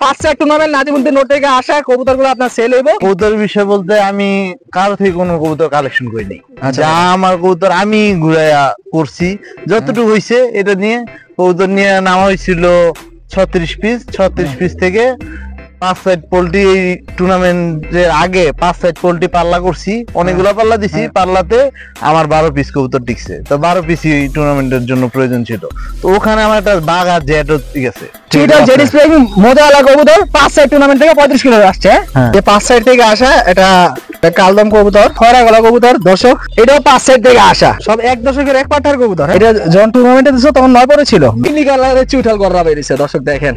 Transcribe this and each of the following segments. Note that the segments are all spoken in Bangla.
পাঁচ সাইড টুর্নামেন্ট নাজিমুদ্দিন রোড থেকে আসা কবুতরগুলো আপনার সেল হইব। কবুতর বিষয় বলতে আমি কারো থেকে কোনো কবুতর কালেকশন করিনি। যা আমার কবুতর আমি ঘুরাইয়া করছি, যতটুকু হয়েছে এটা নিয়ে কবুতর নিয়ে নামা হয়েছিল 36 পিস থেকে 5 সাইড পোল্ট্রি। এই টুর্নামেন্টের আগে 5 সাইড পোল্ট্রি পাল্লা করছি, অনেকগুলো পাল্লা দিছি। পাল্লাতে আমার 12 পিস কবুতর টিকছে, তো 12 পিসই এই টুর্নামেন্টের জন্য প্রয়োজন ছিল। তো ওখানে আমার একটা বাঘ আর জেট ঠিক আছে। মজাওয়ালা কবুতর 5 সাইড টুর্নামেন্ট থেকে 35 কিলো আসছে। যে 5 সাইড থেকে আসা এটা কালদম কবুতর, খয়রা গলা কবুতর দর্শক, এটাও 5 সাইড থেকে আসা। সব এক দশকের এক পাঠার কবুতর। এটা যখন টুর্নামেন্টে দিছো তখন 9 পরে ছিল। নীলি কালারের চুইঠাল গররা বেরিয়েছে দর্শক দেখেন।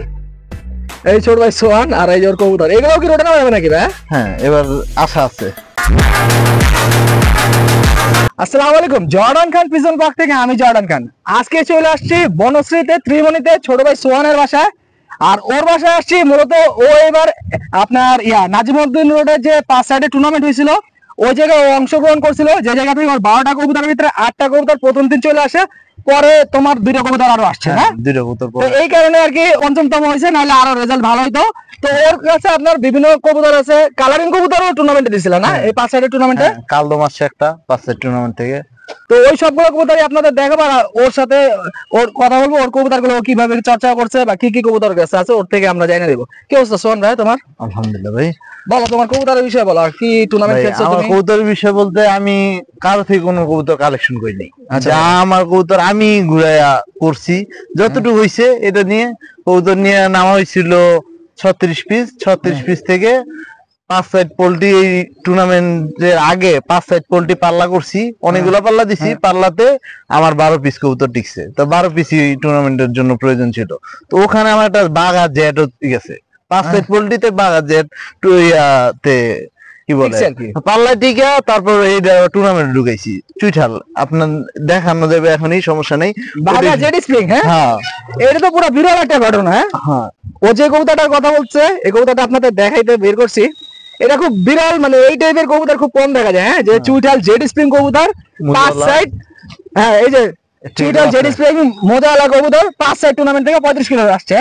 এই ছোট ভাই সোহান আর এই জোর কবুতর, এগুলো কি রোডে নামাবে নাকি ভাই? হ্যাঁ, এবার আশা আছে। আসসালামু আলাইকুম, জর্ডান খান পিজন ব্লগ থেকে আমি জর্ডান খান। আজকে চলে আসছি বনশ্রীতে ত্রিমণিতে ছোট ভাই সোহানের বাসায়। আর ওর বাসায় আসছি মূলত ও এবার আপনার নাজিমুদ্দিন রোডের যে 5 সাইডে টুর্নামেন্ট হয়েছিল ওই জায়গায় ও অংশগ্রহণ করছিল। যে জায়গা থেকে ওর 12টা কবুতরের ভিতরে 8টা কবুতর প্রথম দিন চলে আসে, পরে তোমার 2টা কবুতর আরো আসছে। হ্যাঁ, 2টা কবুতর। এই কারণে আর কি পঞ্চমতম হয়েছে, নাহলে আরো রেজাল্ট ভালো হইতো। তো ওর কাছে আপনার বিভিন্ন কবুতর আছে, কালারিং কবুতরও টুর্নামেন্টে দিছিল না এই 5 সাইডের টুর্নামেন্টে? কালদম আসছে একটা 5 সাইড টুর্নামেন্ট থেকে। তো ওই সবগুলো কবুতরই আপনাদের দেখাবো, আর ওর সাথে ওর কথা বলবো, ওর কবুতরগুলো কিভাবে চর্চা করছে বা কি কি কবুতর কাছে আছে ওর থেকে আমরা জানিয়ে দেবো। কি অবস্থা সোহান ভাই তোমার? আলহামদুলিল্লাহ ভাই। বলো তোমার কবুতরের বিষয়ে বলো, কি টুর্নামেন্ট খেলছো তুমি? আমার কবুতরের বিষয় বলতে আমি কারো থেকে কোনো কবুতর কালেকশন করিনি। যা আমার কবুতর আমি ঘুরাইয়া করছি, যতটুকু হয়েছে এটা নিয়ে কবুতর নিয়ে নামা হয়েছিল 36 পিস থেকে 5 সাইড পোল্ট্রি। এই টুর্নামেন্টের আগে 5 সাইড পোল্ট্রি পাল্লা করছি, অনেকগুলো পাল্লা দিছি। পাল্লাতে আমার 12 পিস কবুতর টিকছে, তো 12 পিসই এই টুর্নামেন্টের জন্য প্রয়োজন ছিল। তো ওখানে আমার একটা বাঘ আর জেট ঠিক আছে। 5 সাইড পোল্ট্রিতে বাঘ আর জেট কি বলে পাল্লা টিকা, তারপর এই টুর্নামেন্টে ঢুকাইছি। চুইঠাল আপনার দেখানো যাবে এখনই, সমস্যা নেই। বাঘ আর জেট স্প্রিং। হ্যাঁ, এটা তো পুরো বিরল একটা ঘটনা। হ্যাঁ, ও যে কবুতরটার কথা বলছে এই কবুতরটা আপনাদের দেখাইতে বের করছি। এটা খুব বিরল, মানে এই টাইপের কবুতর খুব কম দেখা যায়। হ্যাঁ, যে চুইঠাল জেড স্প্রিং কবুতর 5 সাইড। হ্যাঁ, এই যে চুইঠাল জেড স্প্রিং মজাওয়ালা কবুতর 5 সাইড টুর্নামেন্ট থেকে 35 কিলো আসছে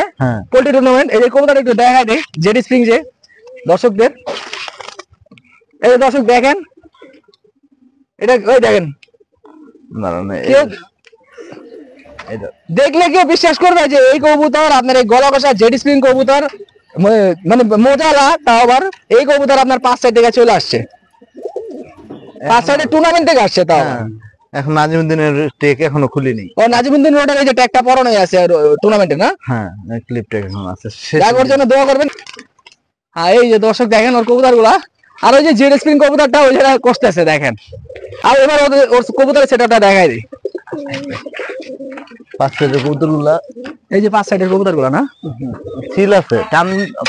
পোল্ট্রি টুর্নামেন্ট। এই যে কবুতর একটু দেখাই দেই জেড স্প্রিং যে দর্শকদের। এই যে দর্শক দেখেন, এটা ওই দেখেন, দেখলে কেউ বিশ্বাস করবে যে এই কবুতর আপনার এই গলা কষা জেড স্প্রিং কবুতর মানে মজালা, তাও আবার এই কবুতর আপনার 5 সাইড থেকে চলে আসছে, 5 সাইডের টুর্নামেন্ট থেকে আসছে। তাও এখন নাজিমুদ্দিনের টেক এখনো খুলিনি। ও নাজিমুদ্দিন রোডের এই যে ট্যাগটা পরানোই আছে টুর্নামেন্টে না? হ্যাঁ, ক্লিপ ট্যাগ এখন আছে। ওর জন্য দোয়া করবেন। হ্যাঁ, এই যে দর্শক দেখেন ওর কবুতরগুলা, আর ওই যে জেড স্প্রিং কবুতরটা ওই জায়গায় কষতেছে দেখেন। আর এবার ওর কবুতরের সেটআপটা দেখাই দিই। 5 সাইডের কবুতরগুলা, এই যে 5 সাইডের কবুতরগুলা না সিল আছে,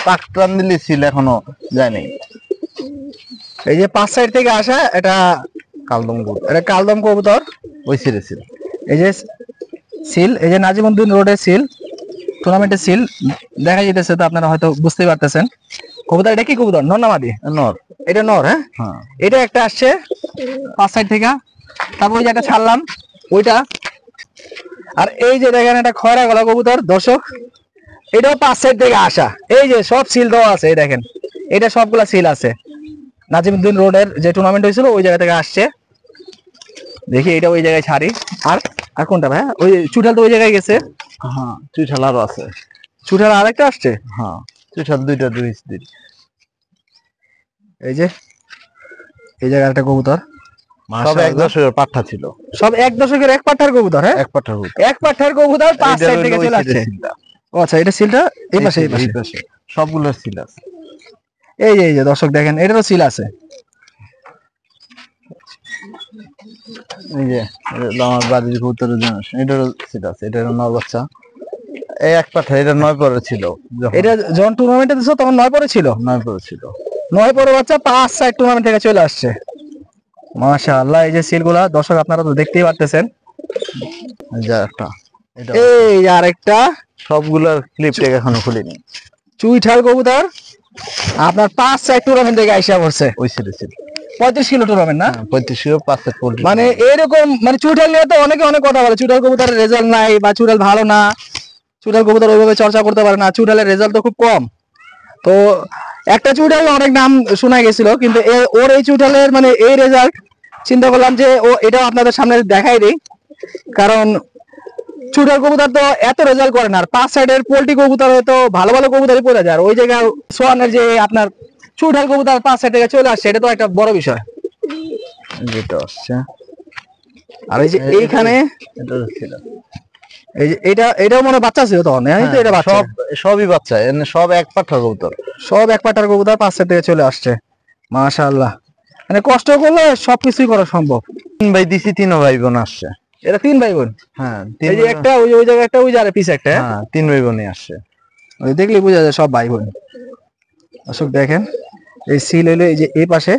পাক টান দিলে সিল এখনো যায় নাই। এই যে 5 সাইড থেকে আসা এটা কালদম কবুতর, এটা কালদম কবুতর। ওই সিল এই যে সিল, এই যে নাজিমুদ্দিন রোডের সিল, টুর্নামেন্টের সিল দেখা যাইতেছে, তো আপনারা হয়তো বুঝতেই পারতেছেন। কবুতর এটা কি কবুতর, নর না মাদি? নর। এটা নর। হ্যাঁ, এটা একটা আসছে 5 সাইড থেকে। তারপর ওই যে একটা ছাড়লাম ওইটা। আর এই যে দেখেন এটা খয়রা গলা কবুতর দর্শক, এটাও 5 সাইড থেকে আসা। এই যে সব সিল দেওয়া আছে, এই দেখেন এটা সবগুলা সিল আছে। নাজিমুদ্দিন রোডের যে টুর্নামেন্ট হয়েছিল ওই জায়গা থেকে আসছে। দেখি এটা ওই জায়গায় ছাড়ি। আর কোনটা ভাই? ওই চুঠাল তো ওই জায়গায় গেছে। হ্যাঁ, চুঠাল আরো আছে। চুঠাল আরেকটা আসছে। হ্যাঁ, চুঠাল দুইটা দুই। এই যে এই জায়গায় একটা কবুতর, সব এক দশকের পাঠা ছিল। সব এক দশকের এক পাঠার কবুতর। হ্যাঁ, এক পাঠার কবুতর 5 সাইড থেকে চলে আসছে। ও আচ্ছা, এটা সিলটা এই পাশে সবগুলোর সিল আছে। এই যে দর্শক দেখেন এটারও সিল আছে। এই যে আমার বাড়ির কবুতরের জন্য এটারও সিল আছে। এটা নর বাচ্চা, এই এক পাঠা। এটা 9 পরে ছিল, এটা যখন টুর্নামেন্টে দিছো তখন 9 পরে ছিল। 9 পরে বাচ্চা 5 সাইড টুর্নামেন্ট থেকে চলে আসছে। মাশাআল্লাহ, এই যে সিলগুলা দর্শক আপনারা তো দেখতেই পারতেছেন। এই আরেকটা, সবগুলোর ক্লিপ ট্যাগ এখনো খুলিনি। চুইঠাল কবুতর আপনার 5 সাইড টুর্নামেন্ট থেকে আইসা পড়ছে। ওই সিল 35 কিলো টুর্নামেন্ট না? 35 কিলো 5 সাইড পোল্ট্রি। মানে এরকম, মানে চুইঠাল নিয়ে তো অনেকে অনেক কথা বলে, চুইঠাল কবুতরের রেজাল্ট নাই বা চুইঠাল ভালো না, চুইঠাল কবুতর ওইভাবে চর্চা করতে পারে না, চুইঠালের রেজাল্ট তো খুব কম। তো একটা চুইঠাল অনেক নাম শোনা গেছিল, কিন্তু ওর এই চুইঠালের মানে এই রেজাল্ট চিন্তা করলাম যে ও এটাও আপনাদের সামনে দেখাই দিই, কারণ চুইঠাল কবুতর তো এত রেজাল্ট করে না। আর 5 সাইডের পোল্ট্রি কবুতর হয়তো ভালো ভালো কবুতরই পড়ে যায়, আর ওই জায়গায় সোয়ানের যে আপনার চুইঠাল কবুতর 5 সাইড থেকে চলে আসছে, এটা তো একটা বড় বিষয়। যেটা আসছে আর এই যে এইখানে এই যে এটাও মনে বাচ্চা ছিল তখন, তো এটা বাচ্চা, সবই বাচ্চা, সব এক পাঠার কবুতর, সব এক পাটার কবুতর 5 সাইড থেকে চলে আসছে। মাশাআল্লাহ, মানে কষ্ট করলে সবকিছুই করা সম্ভব। 3 ভাই দিছি, 3 ভাই বোন আসছে। এটা 3 ভাই বোন? হ্যাঁ, এই যে একটা ওই জায়গায় একটা, ওই জায়গায় পিছে একটা, হ্যাঁ 3 ভাই বোনই আসছে। ওই দেখলে বোঝা যায় সব ভাই বোন। দর্শক দেখেন এই সিল হইলো এই যে এই পাশে,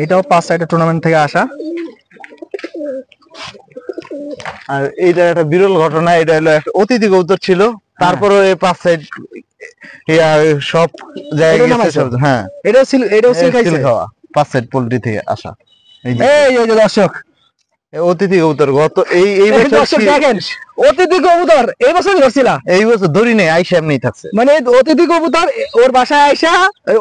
এটাও 5 সাইডের টুর্নামেন্ট থেকে আসা। আর এইটা একটা বিরল ঘটনা, এটা হলো একটা অতিথি কবুতর ছিল, তারপরে এই 5 সাইড সব জায়গায় গেছে সব। হ্যাঁ, এটাও সিল খাইছে খাওয়া 5 সাইড পোল্ট্রি থেকে আসা। এই যে দর্শক অতিথি কবুতর গত এই বছর দেখেন, অতিথি কবুতর এই বছর ধরছিলা? এই বছর ধরি নেই, আইসা এমনি থাকছে। মানে অতিথি কবুতর ওর বাসায় আইসা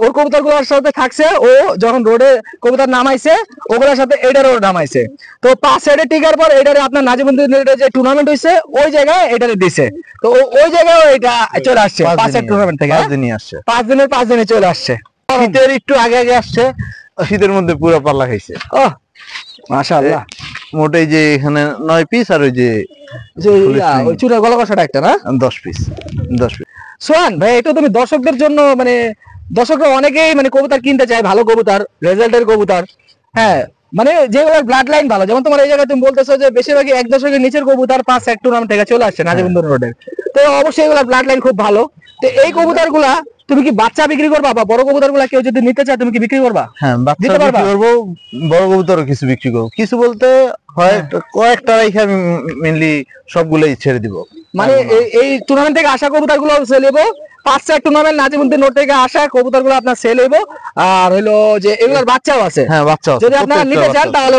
ওর কবুতর গুলোর সাথে থাকছে, ও যখন রোডে কবুতর নামাইছে ওগুলোর সাথে এটারও নামাইছে। তো 5 সাইডে টিকার পর এটারে আপনার নাজিমুদ্দিনের যে টুর্নামেন্ট হইছে ওই জায়গায় এটারে দিছে, তো ওই জায়গায় এটা চলে আসছে 5 সাইড টুর্নামেন্ট থেকে। 5 দিনই আসছে, 5 দিনের 5 দিনে চলে আসছে। শীতের একটু আগে আগে আসছে, শীতের মধ্যে পুরো পাল্লা খাইছে। ও মাশাআল্লাহ, মোটেই যে এখানে 9 পিস, আর ওই যে ওই চূড়া গলা কষাটা একটা না 10 পিস। সোহান ভাই, এটা তুমি দর্শকদের জন্য, মানে দর্শকরা অনেকেই মানে কবুতর কিনতে চায়, ভালো কবুতর, রেজাল্টের কবুতর, হ্যাঁ মানে যেগুলো ব্লাড লাইন ভালো, যেমন তোমার এই জায়গায় তুমি বলতেছো যে বেশিরভাগই 1 দশকের নিচের কবুতর 5 সাইড টুর্নামেন্ট থেকে চলে আসছে নাজিমুদ্দিন রোডের, তো অবশ্যই এগুলো ব্লাড লাইন খুব ভালো। তো এই কবুতর গুলা তুমি কি বাচ্চা বিক্রি করবা, বা বড় কবুতর গুলা কেউ যদি নিতে চায় তুমি কি বিক্রি করবা? হ্যাঁ, বাচ্চা বিক্রি করবো, বড় কবুতর কিছু বিক্রি করবো। কিছু বলতে হয় কয়েকটা রেখে আমি মেইনলি সবগুলোই ছেড়ে দিব। মানে এই টুর্নামেন্ট থেকে আসা কবুতর গুলো সেল হইব, 5 সাইড টুর্নামেন্ট নাজিমুদ্দিন রোড থেকে আসা কবুতর গুলো আপনার সেল হইব। আর হলো যে এগুলোর বাচ্চাও আছে, হ্যাঁ বাচ্চা আছে, যদি আপনারা নিতে চান তাহলে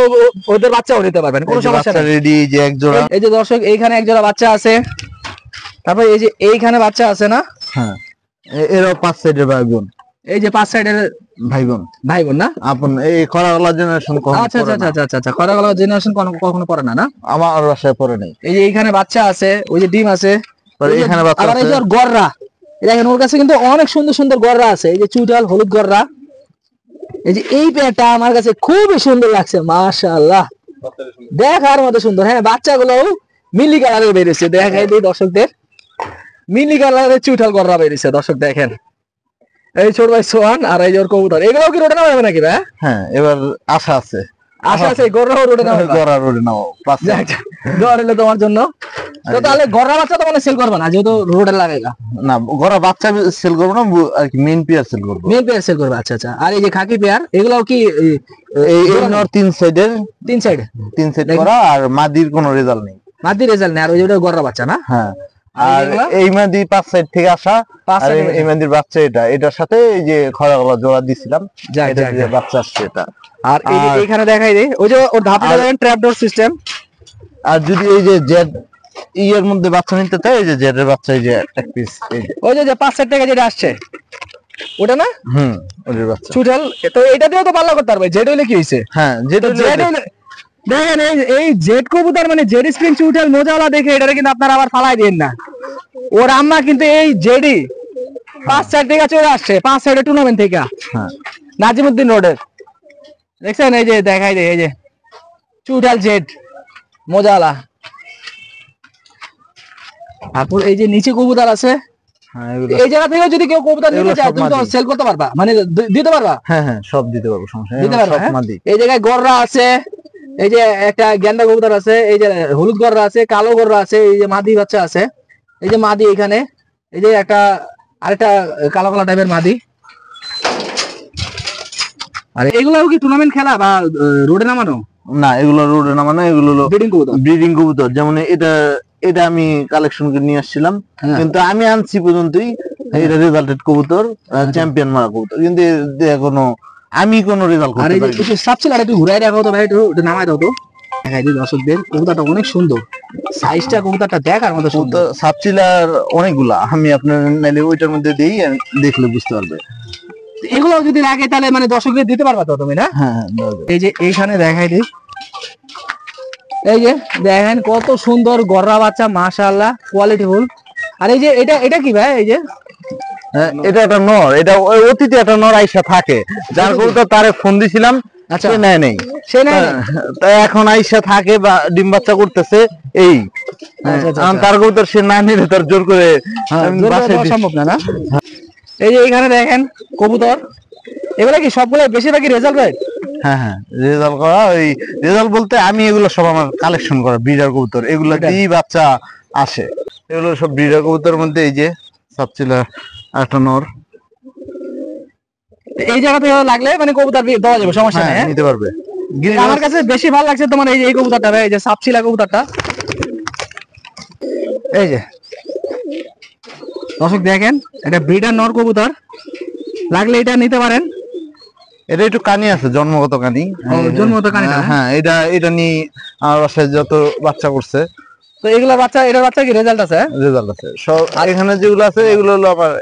ওদের বাচ্চাও নিতে পারবেন, কোনো সমস্যা নেই। রেডি যে এক জোড়া, এই যে দর্শক এইখানে এক জোড়া বাচ্চা আছে, তারপর এই যে এইখানে বাচ্চা আছে না, হ্যাঁ এরও 5 সাইডের ভাই বোন। এই যে 5 সাইডের ভাই বোন না আপন এই খরাগলা জেনারেশন। আচ্ছা আচ্ছা আচ্ছা আচ্ছা আচ্ছা, খরাগলা জেনারেশন কখনো পড়ে না? না, আমার বাসায় পড়ে নাই। এই যে এইখানে বাচ্চা আছে, ওই যে ডিম আছে, এখানে বাচ্চা আছে। আবার এই যে গররা, দেখেন ওর কাছে কিন্তু অনেক সুন্দর সুন্দর গররা আছে, এই যে চুইঠাল হলুদ গররা। এই যে এই পেয়ারটা আমার কাছে খুবই সুন্দর লাগছে, মাশাআল্লাহ, দেখার মতো সুন্দর। হ্যাঁ, বাচ্চাগুলো মিলি কালারের বেরিয়েছে, দেখাই দিই দর্শকদের, মিলি কালারের চুইঠাল গররা বেরিয়েছে। দর্শক দেখেন, এই ছোট ভাই সোহান আর এই যে ওর কবুতর, এগুলো কি রোডে নামাবে নাকি ভাই? হ্যাঁ, এবার আশা আছে, গররা রোডে নামাবে, গররা রোডে নাও। দর হলো তোমার জন্য। তো তাহলে গররা বাচ্চা তো মানে সেল করবে না, যেহেতু রোডে লাগেগা। না, গররা বাচ্চা সেল করব না, আর কি মেইন পেয়ার সেল করব। মেইন পেয়ার সেল করবে, আচ্ছা আচ্ছা। আর এই যে খাকি পেয়ার, এগুলাও কি এই নর 3 সাইডের, 3 সাইড করা, আর মাদির কোনো রেজাল্ট নেই, মাদির রেজাল্ট নেই। আর ওই যে গররা বাচ্চা না, হ্যাঁ। আর এই মাদি 5 সাইড থেকে আসা, আর এই মাদির বাচ্চা এটার সাথে এই যে খরাগলা জোড়া দিছিলাম, এটা যে বাচ্চা আসছে এটা। আর এই যে এখানে দেখাই দেই, ওই যে ওর ধাপটা দেখেন, ট্র্যাপ ডোর সিস্টেম। আর যদি এই যে জেড এর মধ্যে বাচ্চা নিতে চাই, এই যে জেড এর বাচ্চা, এই যে এক পিস, এই যে ওই যে 5 সাইড থেকে যেটা আসছে ওটা না, ওদের বাচ্চা চুইঠাল। তো এটা দিয়েও তো পাল্লা করতে পারবে, জেড হইলে কি হইছে? হ্যাঁ, জেড দেখেন, এই জেড কবুতর মানে জেড স্প্রিং চুইঠাল মোজাওয়ালা দেখে এটারে কিন্তু আপনারা আবার ফালাই দেন না। ওর আম্মা কিন্তু এই জেডি 5 সাইড থেকে চলে আসছে, 5 সাইডের টুর্নামেন্ট থেকে, হ্যাঁ, নাজিমুদ্দিন রোডের। দেখছেন, এই যে দেখাই দেয়, এই যে চুইঠাল জেড মোজাওয়ালা। তারপর এই যে নিচে কবুতর আছে, এই জায়গা থেকে যদি কেউ কবুতর নিতে চায় তুমি তো সেল করতে পারবা, মানে দিতে পারবা। হ্যাঁ হ্যাঁ, সব দিতে পারবো, সমস্যা নেই, দিতে পারবা। সব মাদি। এই জায়গায় গররা আছে, এই যে একটা গেন্দা কবুতর আছে, এই যে হলুদ গররা আছে, কালো গররা আছে, এই যে মাদি বাচ্চা আছে, এই যে মাদি এখানে, এই যে একটা আরেকটা কালো কালো টাইপের মাদি। আর এগুলাও কি টুর্নামেন্ট খেলা বা রোডে নামানো? না, এগুলো রোডে নামানো, এগুলো হলো ব্রিডিং কবুতর। যেমন এটা আমি কালেকশন করে নিয়ে আসছিলাম, কিন্তু আমি আনছি পর্যন্তই, এটা রেজাল্টেড কবুতর, চ্যাম্পিয়ন মারা কবুতর, কিন্তু এখনো আমি কোনো রেজাল্ট করতে পারিনি। সাবসিল আর একটু ঘুরাই রাখো তো ভাই, একটু নামাই দাও তো। দেখাই দিই দর্শকদের, কবুতরটা অনেক সুন্দর, সাইজটা কবুতরটা দেখার মতো সুন্দর। কবুতর সাবচিলার অনেকগুলা, আমি আপনার নাইলে ওইটার মধ্যে দিই, দেখলে বুঝতে পারবে। এগুলো যদি লাগে তাহলে মানে দর্শকদের দিতে পারবা তো তুমি, না? হ্যাঁ হ্যাঁ, দেওয়া যাবে। এই যে এইখানে দেখাই দিই, এই যে দেখেন কত সুন্দর গররা বাচ্চা, মাশাআল্লাহ কোয়ালিটি ফুল। আর এই যে এটা কি ভাই? এই যে এটা একটা নর, এটা অতীতে একটা নর আইসা থাকে, যার কবুতর তারে ফোন দিছিলাম, আচ্ছা, সে নেয় নেই, সে নেয় নাই? তাই এখন আইসা থাকে বা ডিম বাচ্চা করতেছে এই। আচ্ছা, তার কবুতর সে না নিলে তার জোর করে আমি জোর করে বাসায় দেওয়া দিই। সম্ভব না, না? এই যে এইখানে দেখেন কবুতর, এগুলো কি সবগুলো বেশিরভাগই রেজাল্ট ভাই? হ্যাঁ হ্যাঁ, রেজাল্ট করা, ওই রেজাল্ট বলতে আমি এগুলো সব আমার কালেকশন করা ব্রিডার কবুতর, এগুলো দিয়েই বাচ্চা আসে। এগুলো সব ব্রিডার কবুতর মধ্যে এই যে সাবচিলা একটা নর। এই জায়গা থেকে লাগলে মানে কবুতর দেওয়া যাবে, সমস্যা নেই। নিতে পারবে। আমার কাছে বেশি ভালো লাগছে তোমার এই কবুতরটা ভাই, এই যে সাপচিলা কবুতরটা। এই যে দর্শক দেখেন, এটা ব্রিডার নর কবুতর, লাগলে এটা নিতে পারেন। এটা একটু কানি আছে, জন্মগত কানি। জন্মগত কানিটা? হ্যাঁ, এটা নিয়ে আমার বাসায় যত বাচ্চা করছে, তো এগুলা বাচ্চা, এটার বাচ্চা কি রেজাল্ট আছে? রেজাল্ট আছে সব। আর এখানে যেগুলো আছে এগুলো হলো আমার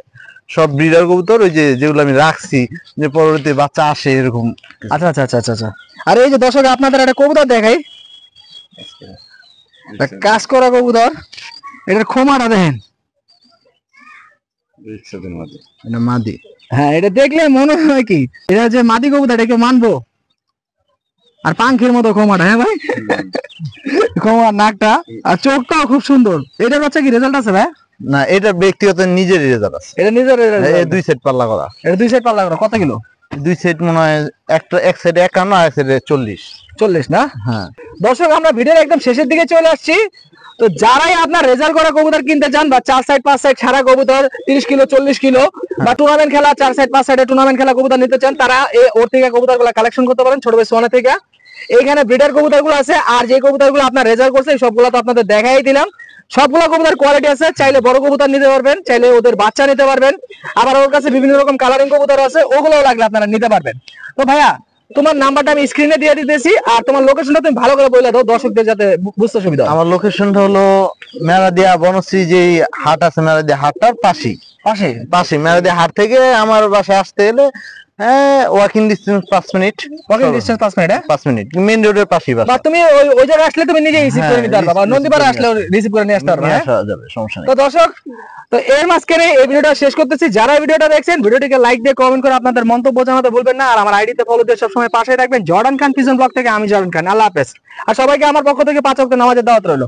সব ব্রিডার কবুতর, ওই যে যেগুলো আমি রাখছি যে পরবর্তী বাচ্চা আসে এরকম। আচ্ছা আচ্ছা আচ্ছা আচ্ছা। আর এই যে দর্শক আপনাদের একটা কবুতর দেখাই, কাজ করা কবুতর, এটার খোমাটা দেখেন, এটা মাদি। হ্যাঁ এটা দেখলে মনে হয় কি এটা যে মাদি কবুতর, এটাকে মানবো। আর পাঙ্খির মতো খোমাটা, হ্যাঁ ভাই, খোমার নাকটা আর চোখটাও খুব সুন্দর। এটার বাচ্চা কি রেজাল্ট আছে ভাই? না, এটা ব্যক্তিগত নিজের রেজাল্ট আছে। এটা নিজের দুই সেট পাল্লা করা। এটা 2 সেট পাল্লা করা, কত কিলো? দুই সেট মনে হয়, এক সাইডে 51 আর এক সাইডে 40 না? হ্যাঁ। দর্শক আমরা ভিডিওর একদম শেষের দিকে চলে আসছি। তো যারাই আপনার রেজাল্ট করা কবুতর কিনতে চান, বা 4 সাইড 5 সাইড ছাড়া কবুতর 30 কিলো 40 কিলো, বা টুর্নামেন্ট খেলা 4 সাইড 5 সাইডে টুর্নামেন্ট খেলা কবুতর নিতে চান, তারা ওর থেকে কবুতরগুলো কালেকশন করতে পারেন, ছোট বেশ সোনা থেকে। এইখানে ব্রিডার কবুতরগুলো আছে, আর যে কবুতরগুলো আপনার রেজাল্ট করছে সবগুলো তো আপনাদের দেখাই দিলাম। সবগুলো কবুতর কোয়ালিটি আছে, চাইলে বড় কবুতর নিতে পারবেন, চাইলে ওদের বাচ্চা নিতে পারবেন। আবার ওর কাছে বিভিন্ন রকম কালারিং কবুতর আছে, ওগুলোও লাগলে আপনারা নিতে পারবেন। তো ভাইয়া তোমার নাম্বারটা আমি স্ক্রিনে দিয়ে দিতেছি, আর তোমার লোকেশনটা তুমি ভালো করে বলে দাও দর্শকদের যাতে বুঝতে সুবিধা হয়। আমার লোকেশনটা হলো মেরাদিয়া বনশ্রী, যে হাট আছে মেরাদিয়া হাটটার পাশেই। পাশে মেরাদিয়া হাট থেকে আমার বাসায় আসতে গেলে walking distance 5 minute. Walking distance 5 minute? 5 minute, main রোডের পাশেই বাসা। বা তুমি ওই জায়গায় আসলে তুমি নিজে রিসিভ করে নিতে পারবা, বা নন্দীপাড়া আসলে রিসিভ করে নিয়ে আসতে পারবা। আসা যাবে, সমস্যা নেই। তো দর্শক, তো এর মাঝখানে এই ভিডিওটা শেষ করতেছি। যারা ভিডিওটা দেখছেন, ভিডিওটিকে লাইক দিয়ে কমেন্ট করে আপনাদের মন্তব্য জানাতে ভুলবেন না। আর আমার আইডিতে ফলো দিয়ে সবসময় পাশে থাকবেন। জর্ডান খান পিজন ব্লগ থেকে আমি জর্ডান খান, আল্লাহ হাফেজ। আর সবাইকে আমার পক্ষ থেকে 5 ওয়াক্ত নামাজের দাওয়াত রইল।